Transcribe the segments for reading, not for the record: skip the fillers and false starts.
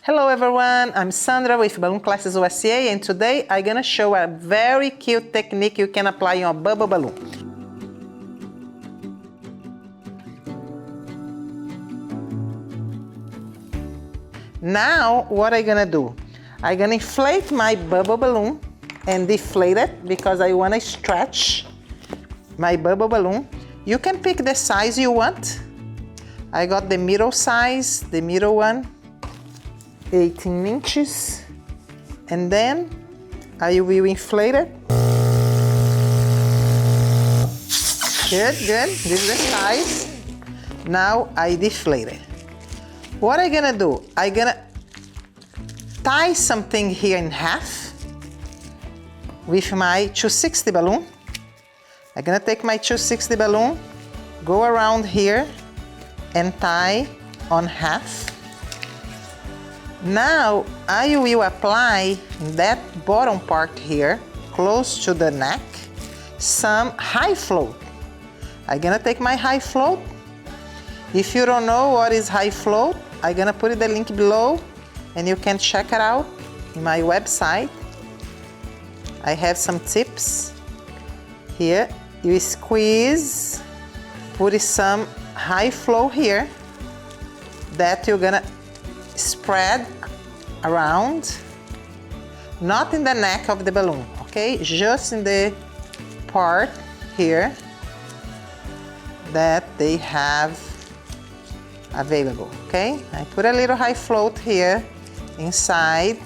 Hello everyone, I'm Sandra with Balloon Classes USA, and today I'm gonna show a very cute technique you can apply on a bubble balloon. Now what I'm gonna do, I'm gonna inflate my bubble balloon and deflate it because I wanna stretch my bubble balloon. You can pick the size you want. I got the middle size, the middle one, 18 inches, and then I will inflate it. Good, this is the size. Now I deflate it. What I'm gonna do, I'm gonna tie something here in half with my 260 balloon. I'm gonna take my 260 balloon, go around here and tie on half. Now I will apply that bottom part here, close to the neck, some high float. I'm gonna take my high float. If you don't know what is high float, I'm gonna put the link below and you can check it out in my website. I have some tips here. You squeeze, put some high flow here that you're gonna spread around, not in the neck of the balloon, okay? Just in the part here that they have available, okay? I put a little high float here inside.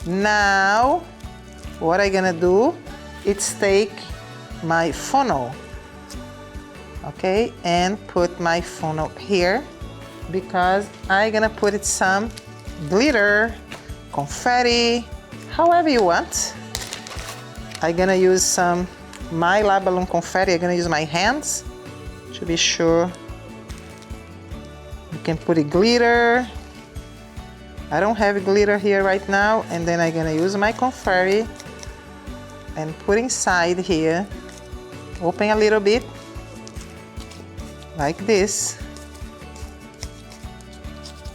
Now what I'm gonna do is take my funnel, okay, and put my funnel here because I'm gonna put it some glitter, confetti, however you want. I'm gonna use some My Lab Balloon confetti. I'm gonna use my hands to be sure. You can put a glitter. I don't have glitter here right now, and then I'm gonna use my confetti and put inside here. Open a little bit like this.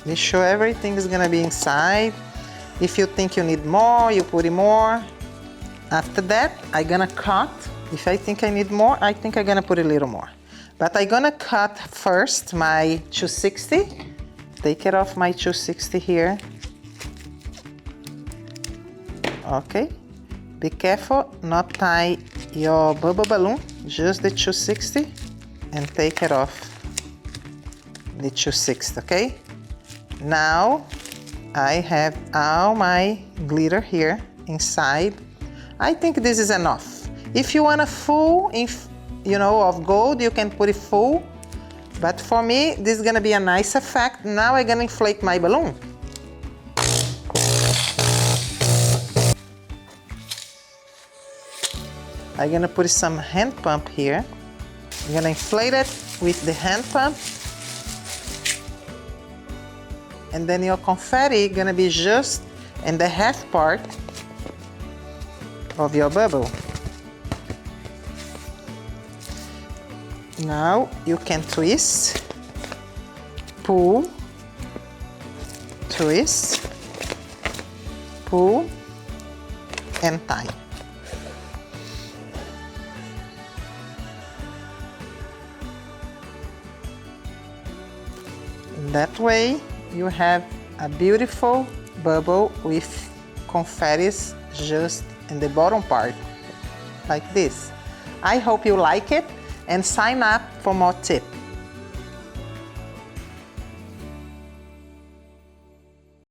Be sure everything is gonna be inside. If you think you need more, you put it more. After that, I'm gonna cut. If I think I need more, I think I'm gonna put a little more. But I'm gonna cut first my 260. Take it off my 260 here. Okay. Be careful, not tie your bubble balloon, just the 260, and take it off the 260, okay? Now I have all my glitter here inside. I think this is enough. If you want a full, of gold, you can put it full. But for me, this is gonna be a nice effect. Now I'm gonna inflate my balloon. I'm gonna put some hand pump here. I'm gonna inflate it with the hand pump. And then your confetti gonna be just in the half part of your bubble. Now you can twist, pull, twist, pull, and tie. That way you have a beautiful bubble with confettis just in the bottom part, like this. I hope you like it and sign up for more tips.